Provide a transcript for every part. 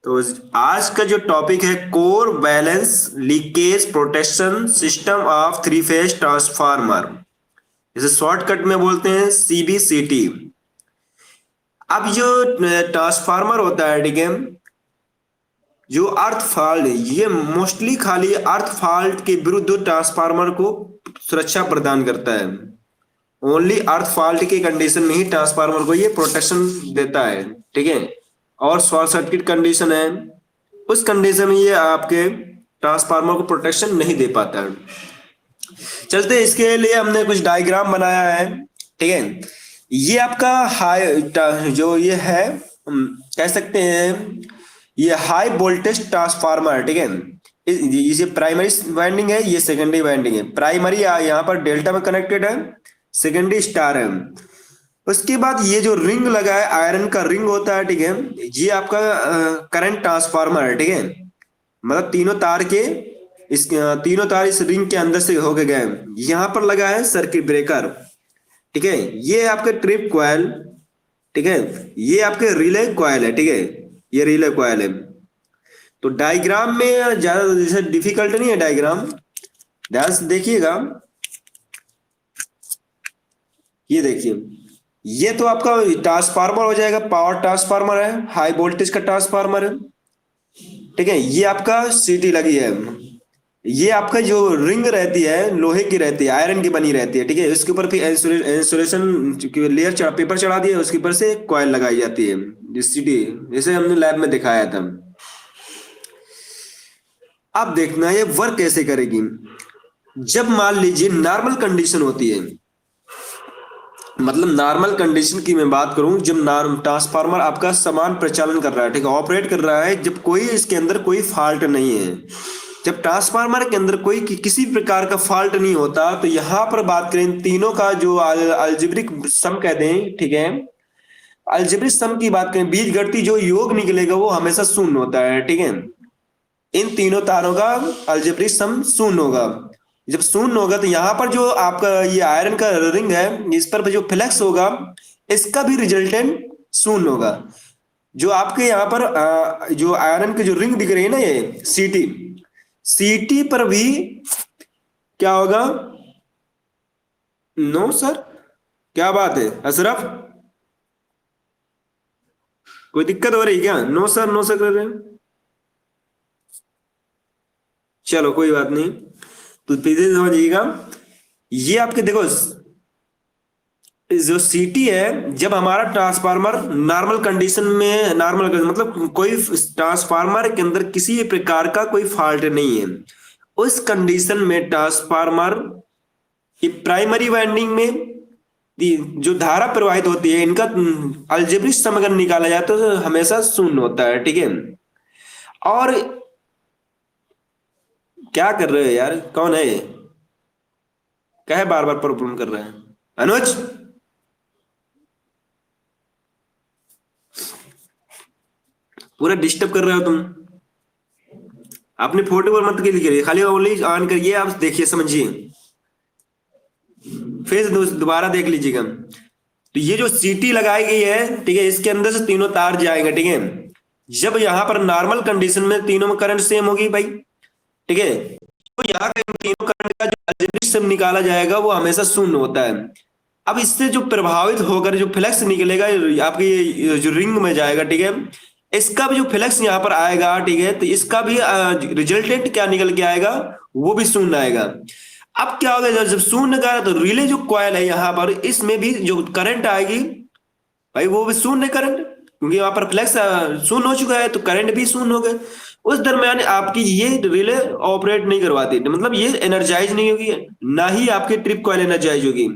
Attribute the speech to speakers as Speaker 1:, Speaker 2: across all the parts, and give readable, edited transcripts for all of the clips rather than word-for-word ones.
Speaker 1: तो आज का जो टॉपिक है core balance leakage protection system of three phase transformer, इसे शॉर्टकट में बोलते हैं सीबीसीटी। अब जो ट्रांसफार्मर होता है, ठीक है, जो अर्थ फॉल्ट, ये मोस्टली खाली अर्थ फॉल्ट के विरुद्ध ट्रांसफार्मर को सुरक्षा प्रदान करता है। ओनली अर्थ फॉल्ट की कंडीशन में ही ट्रांसफार्मर को ये प्रोटेक्शन देता है, ठीक है। और शॉर्ट सर्किट कंडीशन है, उस कंडीशन में ये आपके ट्रांसफार्मर को प्रोटेक्शन नहीं दे पाता है। चलते इसके लिए हमने कुछ डायग्राम बनाया है, ठीक है। ये आपका हाई जो ये है, कह सकते हैं ये हाई वोल्टेज ट्रांसफार्मर, ठीक है। ये प्राइमरी वाइंडिंग है, ये सेकेंडरी वाइंडिंग है। प्राइमरी यहाँ पर डेल्टा में कनेक्टेड है, सेकेंडरी स्टार है। उसके बाद ये जो रिंग लगा है, आयरन का रिंग होता है, ठीक है, ये आपका करंट ट्रांसफार्मर है, ठीक है। मतलब तीनों तार के इस तीनों तार इस रिंग के अंदर से होके गए। यहाँ पर लगा है सर्किट ब्रेकर, ठीक है। ये आपके ट्रिप कॉइल, ठीक है, ये आपके रिले कॉइल है, ठीक है, ये रिले कॉइल है। तो डायग्राम में ज्यादा जैसे डिफिकल्ट नहीं है डायग्राम, ध्यान से देखिएगा। ये देखिए, ये तो आपका ट्रांसफार्मर हो जाएगा, पावर ट्रांसफार्मर है, हाई वोल्टेज का ट्रांसफार्मर है, ठीक है। ये आपका सीटी लगी है, ये आपका जो रिंग रहती है लोहे की रहती है, आयरन की बनी रहती है, ठीक है। उसके ऊपर फिर इंसुलेशन लेयर पेपर चढ़ा दिया, उसके ऊपर से कॉइल लगाई जाती है सीटी, जैसे हमने लैब में दिखाया था। अब देखना ये वर्क कैसे करेगी। जब मान लीजिए नॉर्मल कंडीशन होती है, मतलब नॉर्मल कंडीशन की मैं बात करूं, जब ट्रांसफार्मर आपका समान प्रचालन कर रहा है, ठीक है, ऑपरेट कर रहा है, जब कोई इसके अंदर कोई फॉल्ट नहीं है, जब ट्रांसफार्मर के अंदर कोई किसी प्रकार का फॉल्ट नहीं होता, तो यहां पर बात करें तीनों का जो अलजेब्रिक सम कहते हैं, ठीक है, अलजेब्रिक सम की बात करें, बीजगणितीय जो योग निकलेगा वो हमेशा शून्य होता है, ठीक है। इन तीनों तारों का अलजेब्रिक सम शून्य होगा। जब शून्य होगा तो यहाँ पर जो आपका ये आयरन का रिंग है, इस पर जो फ्लक्स होगा इसका भी रिजल्टेंट शून्य होगा। जो आपके यहाँ पर जो आयरन की जो रिंग दिख रही है ना, ये सीटी, सीटी पर भी क्या होगा? नो सर, क्या बात है अशरफ, कोई दिक्कत हो रही क्या? नो सर, नो सर कर रहे हैं, चलो कोई बात नहीं। तो फिर से समझिएगा, ये आपके देखो जो सीटी है, जब हमारा ट्रांसफार्मर नॉर्मल कंडीशन में, नॉर्मल मतलब कोई ट्रांसफार्मर के अंदर किसी भी प्रकार का कोई फॉल्ट नहीं है, उस कंडीशन में ट्रांसफार्मर की प्राइमरी वाइंडिंग में जो धारा प्रवाहित होती है, इनका अलजेब्रिक सम अगर निकाला जाए तो हमेशा शून्य होता है, ठीक है। और क्या कर रहे हो यार, कौन है ये, कहे बार बार प्रॉब्लम कर रहे हैं? अनुज, पूरा डिस्टर्ब कर रहे हो तुम। अपनी फोटो पर मत क्लिक करिए, खाली ओनली ऑन करिए, आप देखिए समझिए, फिर दोबारा देख लीजिएगा। तो ये जो सीटी लगाई गई है, ठीक है, इसके अंदर से तीनों तार जाएंगे, ठीक है। जब यहाँ पर नॉर्मल कंडीशन में तीनों में करंट सेम होगी भाई, ठीक है, तो यहाँ का इन तीनों करंट का जो अलजेब्रिक सम निकाला जाएगा वो हमेशा शून्य होता है। अब इससे जो प्रभावित होकर जो फ्लक्स निकलेगा आपके ये जो रिंग में जाएगा, ठीक है, इसका भी जो फ्लक्स यहाँ पर आएगा, ठीक है, तो इसका भी रिजल्टेंट क्या निकल के आएगा, वो भी शून्य आएगा। अब क्या होगा, जब शून्य का तो रिले जो कॉइल है यहाँ पर, इसमें भी जो करंट आएगी भाई वो भी शून्य करंट, क्योंकि वहां पर फ्लक्स शून्य हो चुका है तो करंट भी शून्य हो गया। उस दरम्यान आपकी ये रिले ऑपरेट नहीं करवाती, मतलब ये एनर्जाइज नहीं होगी, ना ही आपकी ट्रिप कॉइल एनर्जाइज होगी,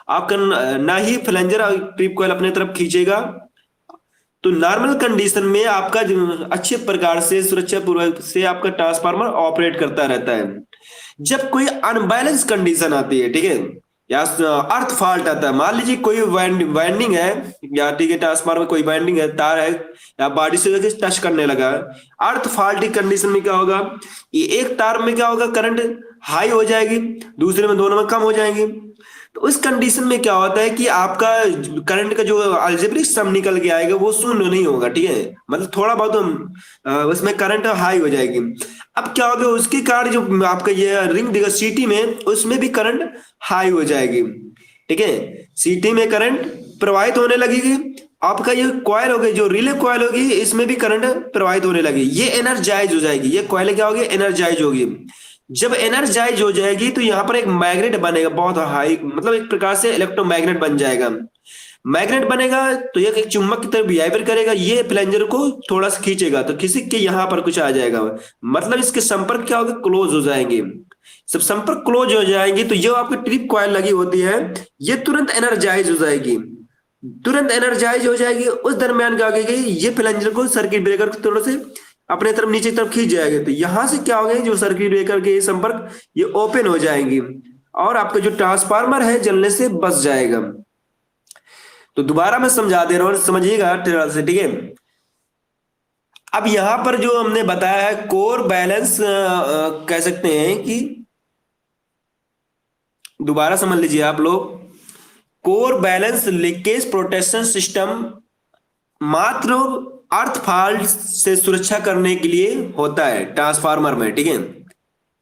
Speaker 1: आपका ना ही फ्लैंजर ट्रिप कॉइल अपने तरफ खींचेगा। तो नॉर्मल कंडीशन में आपका अच्छे प्रकार से सुरक्षा पूर्वक से आपका ट्रांसफार्मर ऑपरेट करता रहता है। जब कोई अनबैलेंस कंडीशन आती है, ठीक है, या अर्थ फॉल्ट आता है, मान लीजिए कोई वाइंडिंग है, या ठीक है ट्रांसफार्मर में कोई वाइंडिंग है, तार है, या बॉडी से टच करने लगा, अर्थ फॉल्ट की कंडीशन में क्या होगा, ये एक तार में क्या होगा, करंट हाई हो जाएगी, दूसरे में दोनों में कम हो जाएगी। तो उस कंडीशन में क्या होता है कि आपका करंट का जो अलजेब्रिक सम निकल के आएगा वो शून्य नहीं होगा, ठीक है, मतलब थोड़ा बहुत उसमें करंट हाई हो जाएगी। अब क्या होगा, उसके कारण जो आपका ये रिंग देगा सीटी में, उसमें भी करंट हाई हो जाएगी, ठीक है, सीटी में करंट प्रवाहित होने लगेगी। आपका ये कॉइल होगी, जो रिले कॉइल होगी, इसमें भी करंट प्रवाहित होने लगेगी, ये एनर्जाइज हो जाएगी, ये कॉइल क्या होगी, एनर्जाइज होगी। जब एनर्जाइज हो जाएगी तो यहाँ पर एक मैग्नेट बनेगा बहुत हाई, मतलब एक प्रकार से इलेक्ट्रोमैग्नेट बन जाएगा। मैग्नेट बनेगा तो ये एक चुंबक की तरह बिहेवियर करेगा, ये प्लेंजर को थोड़ा सा खींचेगा तो किसी के यहाँ पर कुछ आ जाएगा, मतलब इसके संपर्क क्या होगा, क्लोज हो जाएंगे। जब संपर्क क्लोज हो जाएंगे तो जो आपकी ट्रिप कॉइल लगी होती है ये तुरंत एनर्जाइज हो जाएगी, तुरंत एनर्जाइज हो जाएगी। उस दरमियान क्या होगा, ये प्लेंजर को सर्किट ब्रेकर को थोड़ा से अपने तरफ नीचे तरफ खींच जाएगा, तो यहां से क्या होगा, जो सर्किट ब्रेकर के संपर्क ये ओपन हो जाएंगी और आपका जो ट्रांसफार्मर है जलने से बच जाएगा। तो दोबारा मैं समझा दे रहा हूं, समझिएगा ध्यान से, ठीक है। अब यहां पर जो हमने बताया है कोर बैलेंस, कह सकते हैं कि, दोबारा समझ लीजिए आप लोग, core balance leakage protection system मात्र अर्थ फॉल्ट से सुरक्षा करने के लिए होता है ट्रांसफार्मर में, ठीक है,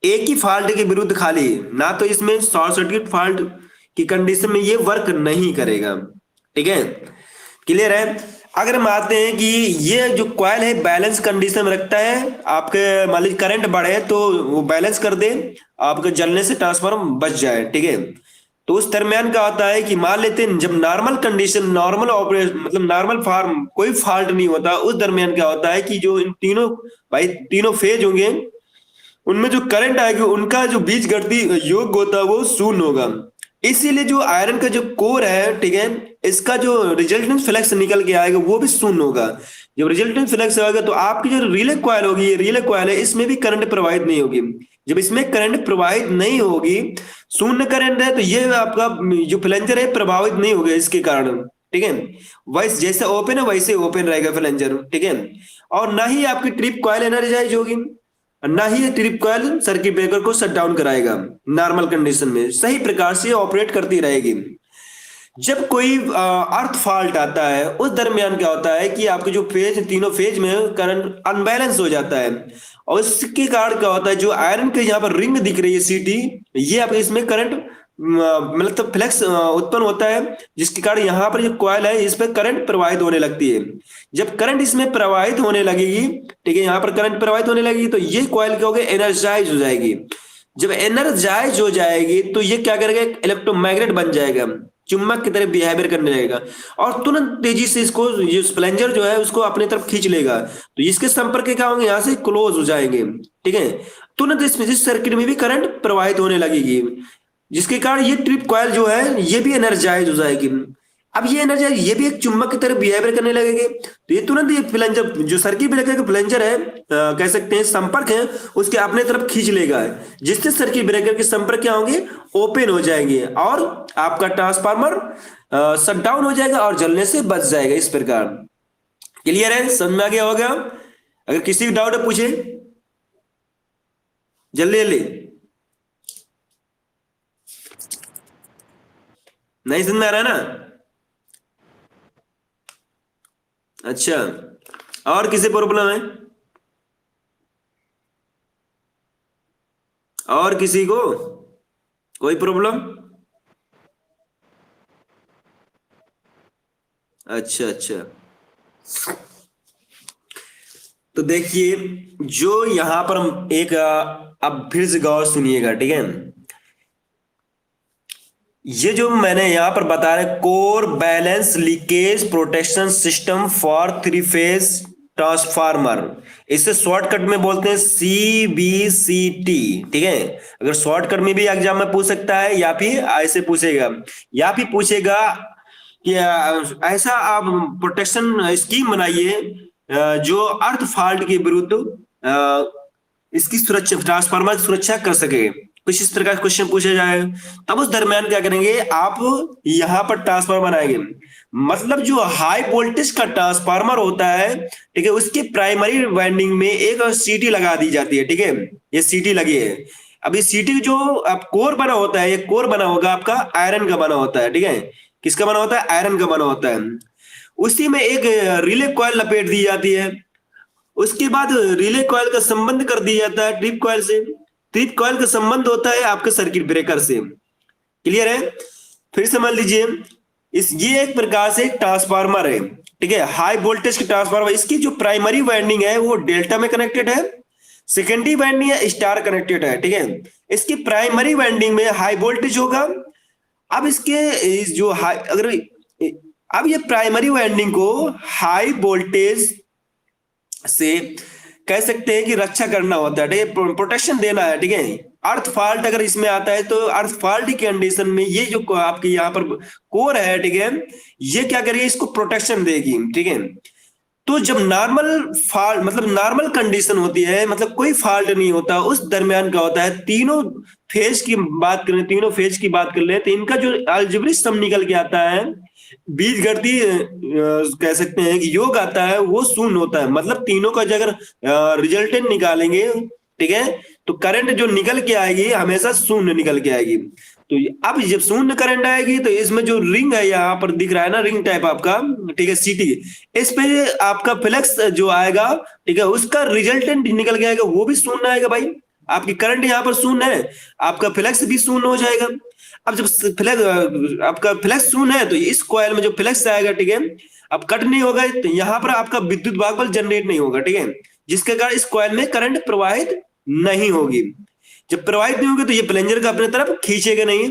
Speaker 1: एक ही फॉल्ट के विरुद्ध खाली, ना तो इसमें शॉर्ट सर्किट फॉल्ट की कंडीशन में ये वर्क नहीं करेगा, ठीक है, क्लियर है। अगर हम आते हैं कि ये जो कॉइल है बैलेंस कंडीशन में रखता है, आपके मान लीजिए करंट बढ़े तो वो बैलेंस कर दे, आपके जलने से ट्रांसफार्मर बच जाए, ठीक है। तो उस दरमियान क्या होता है कि मान लेते हैं जब नॉर्मल कंडीशन, नॉर्मल ऑपरेशन, मतलब नॉर्मल फार्म कोई फॉल्ट नहीं होता, उस दरमियान क्या होता है कि जो इन तीनों भाई तीनों फेज होंगे उनमें जो करंट आएगा उनका जो बीज गणितीय योग होता है वो शून्य होगा। इसीलिए जो आयरन का जो कोर है, ठीक है, इसका जो रिजल्टेंट फ्लक्स निकल के आएगा वो भी शून्य होगा। जब रिजल्टेंट फ्लक्स आएगा तो आपकी जो रिले कॉइल होगी, ये रिले कॉइल है, इसमें भी करंट प्रवाहित नहीं होगी। जब इसमें करंट प्रवाहित नहीं होगी, शून्य करंट है, तो ये आपका जो फ्लैंजर है प्रभावित नहीं होगा इसके कारण, ठीक है, वैसे जैसे ओपन है वैसे ओपन रहेगा फ्लैंजर, ठीक है। और ना ही आपकी ट्रिप कॉइल एनर्जाइज होगी, ना ही ट्रिप कॉइल सर्किट ब्रेकर को शट डाउन कराएगा, नॉर्मल कंडीशन में सही प्रकार से ऑपरेट करती रहेगी। जब कोई अर्थ फॉल्ट आता है उस दरमियान क्या होता है कि आपके जो फेज, तीनों फेज में करंट अनबैलेंस हो जाता है, और इसके कारण क्या होता है, जो आयरन के यहाँ पर रिंग दिख रही है सीटी, ये आपके इसमें करंट मतलब फ्लक्स उत्पन्न होता है, जिसके कारण यहाँ पर जो कॉइल है इस पर करंट प्रवाहित होने लगती है। जब करंट इसमें प्रवाहित होने लगेगी, ठीक है, यहाँ पर करंट प्रवाहित होने लगेगी तो ये कॉइल क्या होगी, एनर्जाइज हो जाएगी। जब एनर्जाइज हो जाएगी तो ये क्या करेगा, इलेक्ट्रोमैग्नेट बन जाएगा, चुंबक की तरह बिहेवियर करने लगेगा और तुरंत तेजी से इसको, ये स्प्लेंजर जो है उसको अपने तरफ खींच लेगा, तो इसके संपर्क क्या होंगे, यहाँ से क्लोज हो जाएंगे, ठीक है। तुरंत इसमें इस सर्किट में भी करंट प्रवाहित होने लगेगी, जिसके कारण ये ट्रिप कॉइल जो है ये भी एनर्जाइज हो जाएगी। अब ये एनर्जाइज, ये भी एक चुंबक की तरह बिहेवियर करने लगेंगे, तो ये तुरंत ये प्लंजर, जो सर्किट ब्रेकर का प्लंजर है, कह सकते हैं संपर्क है, उसके अपने तरफ खींच लेगा, जिससे सर्किट ब्रेकर के संपर्क क्या होंगे, ओपन हो जाएंगे और आपका ट्रांसफार्मर शट डाउन हो जाएगा और जलने से बच जाएगा। इस प्रकार क्लियर है, समझ में आ गया होगा। अगर किसी भी डाउट है पूछे जल्दी जल्दी, नहीं समझ में आ रहा है ना। अच्छा, और किसी प्रॉब्लम है, और किसी को कोई प्रॉब्लम? अच्छा अच्छा, तो देखिए जो यहां पर हम एक अब फिर से गौर सुनिएगा, ठीक है। ये जो मैंने यहां पर बता रहे, core balance leakage protection system for three phase transformer, इसे शॉर्टकट में बोलते हैं CBCT, ठीक है। अगर शॉर्टकट में भी एग्जाम में पूछ सकता है या फिर ऐसे पूछेगा, या फिर पूछेगा कि ऐसा आप प्रोटेक्शन स्कीम बनाइए जो अर्थ फॉल्ट के विरुद्ध इसकी सुरक्षा, ट्रांसफार्मर की सुरक्षा कर सके, कुछ इस तरह का क्वेश्चन पूछा जाए, तब उस दरमियान क्या करेंगे, आप यहां पर ट्रांसफार्मर बनाएंगे, मतलब जो हाई वोल्टेज का ट्रांसफार्मर होता है, ठीक है, उसकी प्राइमरी वाइंडिंग में एक सीटी लगा दी जाती है, ठीक है, ये सीटी लगी है, अब ये सीटी जो अब कोर बना होता है, ये कोर बना होगा आपका आयरन का बना होता है, ठीक है। किसका बना होता है? आयरन का बना होता है। उसी में एक रिले कॉइल लपेट दी जाती है। उसके बाद रिले कॉइल का संबंध कर दिया जाता है ट्रिप कॉइल से। ट्रिप कॉइल का संबंध होता है आपके सर्किट ब्रेकर से। क्लियर है? फिर समझ लीजिए, इस ये एक प्रकार से ट्रांसफार्मर है, ठीक है, हाई वोल्टेज की ट्रांसफार्मर। इसकी जो प्राइमरी वाइंडिंग है वो डेल्टा में कनेक्टेड है, सेकेंडरी वाइंडिंग है स्टार कनेक्टेड है, ठीक है। इसकी प्राइमरी वाइंडिंग में हाई वोल्टेज होगा। अब इसके जो हाई अगर अब ये प्राइमरी वाइंडिंग को हाई वोल्टेज से कह सकते हैं कि रक्षा करना होता है, ठीक है, प्रोटेक्शन देना है, ठीक है। अर्थ फॉल्ट अगर इसमें आता है तो अर्थ फॉल्ट की कंडीशन में ये जो आपकी यहाँ पर कोर है, ठीक है, ये क्या करेगी? इसको प्रोटेक्शन देगी, ठीक है। तो जब नॉर्मल फॉल्ट मतलब नॉर्मल कंडीशन होती है, मतलब कोई फॉल्ट नहीं होता, उस दरमियान क्या होता है, तीनों फेज की बात करें, तीनों फेज की बात कर ले तो इनका जो अलजेब्रिक सम निकल के आता है, बीज गणितीय कह सकते हैं कि योग आता है, वो शून्य होता है। मतलब तीनों का अगर रिजल्टेंट निकालेंगे, ठीक है, तो करंट जो निकल के आएगी हमेशा शून्य निकल के आएगी। तो अब जब शून्य करंट आएगी तो इसमें जो रिंग है यहाँ पर दिख रहा है ना, रिंग टाइप आपका, ठीक है, सीटी, इस पे आपका फ्लक्स जो आएगा, ठीक है, उसका रिजल्टेंट निकल के आएगा, वो भी शून्य आएगा भाई। आपकी करंट यहाँ पर शून्य है, आपका फ्लक्स भी शून्य हो जाएगा। अब जब फ्लक्स आपका फ्लक्स शून्य है तो इस कॉइल में जो फ्लक्स आएगा, ठीक है, अब कट नहीं होगा तो यहाँ पर आपका विद्युत भागबल जनरेट नहीं होगा, ठीक है, जिसके कारण इस कॉइल में करंट प्रवाहित नहीं होगी। जब प्रवाहित नहीं होगी तो ये प्लंजर का अपने तरफ खींचेगा नहीं,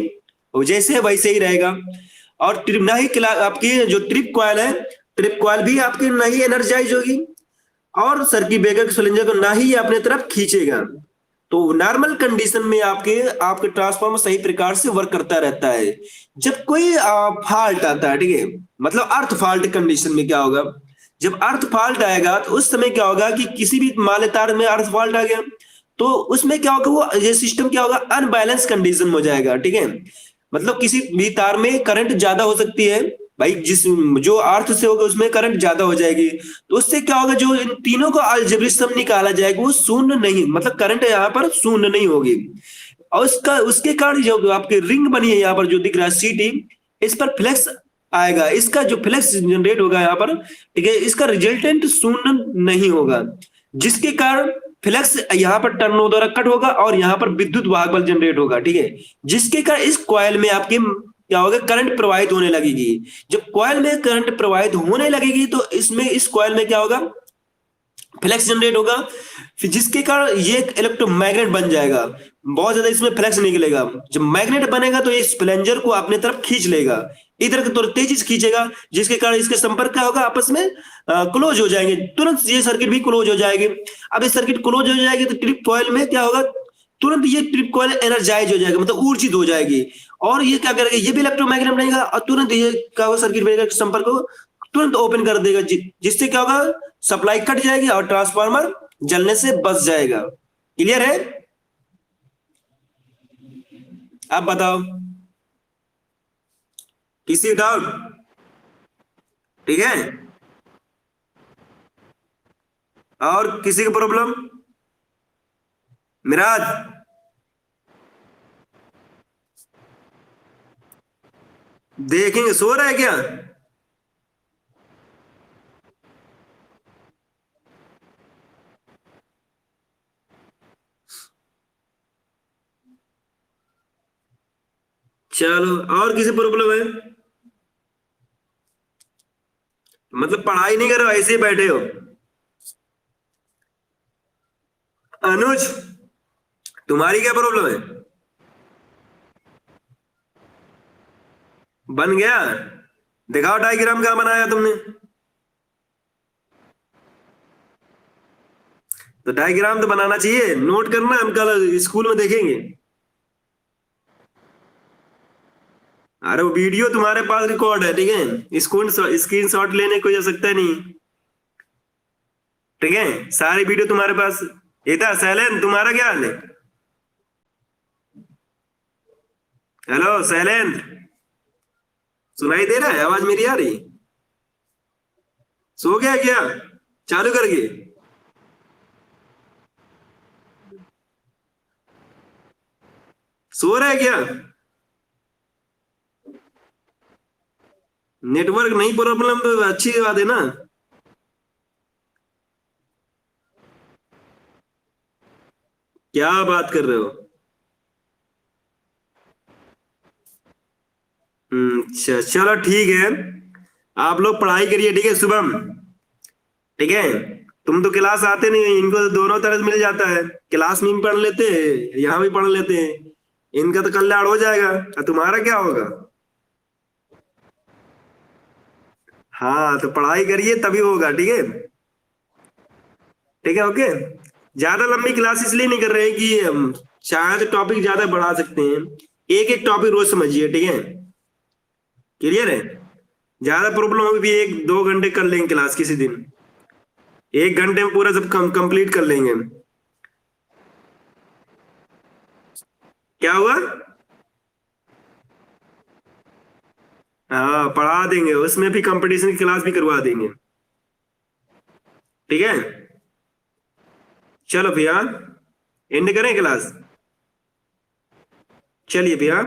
Speaker 1: वो जैसे है वैसे ही रहेगा। और ट्रिप ना ही आपकी जो ट्रिप कॉइल है, ट्रिप कॉइल भी आपकी ना ही एनर्जाइज होगी और सर्किट ब्रेकर के प्लंजर को ना ही अपने तरफ खींचेगा। तो नॉर्मल कंडीशन में आपके आपके ट्रांसफार्मर सही प्रकार से वर्क करता रहता है। जब कोई फॉल्ट आता है, ठीक है, मतलब अर्थ फॉल्ट कंडीशन में क्या होगा, जब अर्थ फॉल्ट आएगा तो उस समय क्या होगा कि किसी भी माले तार में अर्थ फॉल्ट आ गया तो उसमें क्या होगा, वो ये सिस्टम क्या होगा, अनबैलेंस कंडीशन में हो जाएगा, ठीक है। मतलब किसी भी तार में करंट ज्यादा हो सकती है भाई, जिस जो अर्थ से होगा उसमें करंट ज्यादा हो जाएगी, तो उससे क्या होगा, जो इन तीनों का अलजेब्रिक सम निकाला जाएगा वो शून्य नहीं, मतलब करंट यहाँ पर शून्य नहीं होगी। और उसका उसके कारण जो आपके रिंग बनी है यहाँ पर जो दिख रहा है सीटी, इस पर फ्लक्स आएगा, इसका जो फ्लक्स जनरेट होगा यहाँ पर, ठीक है, इसका रिजल्टेंट शून्य नहीं होगा, जिसके कारण फ्लक्स यहाँ पर टर्न द्वारा कट होगा और यहाँ पर विद्युत वाहक बल जनरेट होगा, ठीक है, जिसके कारण इस कॉइल में आपके क्या होगा, करंट प्रवाहित होने लगेगी। जब कॉइल में करंट प्रवाहित होने लगेगी तो इसमें इस कॉइल में क्या होगा, फ्लक्स जनरेट होगा, फिर जिसके कारण ये एक इलेक्ट्रोमैग्नेट बन जाएगा, बहुत ज्यादा इसमें फ्लक्स निकलेगा। जब मैग्नेट बनेगा तो इस प्लंजर को अपने तरफ खींच लेगा, इधर की तरफ तेजी से खींचेगा, जिसके कारण इसके संपर्क क्या होगा, आपस में क्लोज हो जाएंगे, तुरंत ये सर्किट भी क्लोज हो जाएगी। अब ये सर्किट क्लोज हो जाएगी तो ट्रिप कॉइल में क्या होगा, तुरंत ये ट्रिप कॉइल एनर्जाइज हो जाएगा, मतलब ऊर्जित हो जाएगी, और ये क्या करेगा, ये भी इलेक्ट्रोमैग्नेट बनेगा और तुरंत ये क्या होगा, सर्किट ब्रेकर के संपर्क को तुरंत ओपन कर देगा, जिससे क्या होगा, सप्लाई कट जाएगी और ट्रांसफार्मर जलने से बच जाएगा। क्लियर है? आप बताओ, किसी डाउट? ठीक है, और किसी की प्रॉब्लम? मिराज, देखेंगे, सो रहा है क्या? चलो, और किसी प्रॉब्लम है? मतलब पढ़ाई नहीं कर रहे हो, ऐसे ही बैठे हो? अनुज, तुम्हारी क्या प्रॉब्लम है? बन गया? दिखाओ डायग्राम क्या बनाया तुमने। तो डायग्राम तो बनाना चाहिए, नोट करना, हम कल स्कूल में देखेंगे। अरे वो वीडियो तुम्हारे पास रिकॉर्ड है, ठीक है, स्क्रीन शॉट लेने की कोई आवश्यकता नहीं, ठीक है, सारी वीडियो तुम्हारे पास। ये था शैलेंद्र, तुम्हारा क्या हाल है? हेलो शैलेंद्र, सुनाई दे रहा है? आवाज मेरी आ रही? सो गया क्या चालू करके? सो रहा है क्या? नेटवर्क नहीं प्रॉब्लम तो अच्छी बात है ना। क्या बात कर रहे हो? अच्छा चलो ठीक है। आप लोग पढ़ाई करिए, ठीक है शुभम। ठीक है। तुम तो क्लास आते नहीं, इनको तो दोनों तरफ मिल जाता है। क्लास में भी पढ़ लेते हैं, यहाँ भी पढ़ लेते हैं। इनका तो कल्याण हो जाएगा, और तुम्हारा क्या होगा? हाँ तो पढ़ाई करिए तभी होगा, ठीक है। ठीक है, ओके। ज्यादा लंबी क्लास इसलिए नहीं कर रहे हैं कि चाहे तो टॉपिक ज्यादा बढ़ा सकते हैं। एक एक टॉपिक रोज समझिए, ठीक है। क्लियर है? ज्यादा प्रॉब्लम होगी भी 1-2 घंटे कर लेंगे क्लास किसी दिन। 1 घंटे में पूरा सब कंप्लीट कर लेंगे। क्या हुआ? हाँ पढ़ा देंगे, उसमें भी कंपटीशन की क्लास भी करवा देंगे। ठीक है। चलो भैया, एंड करें क्लास। चलिए भैया।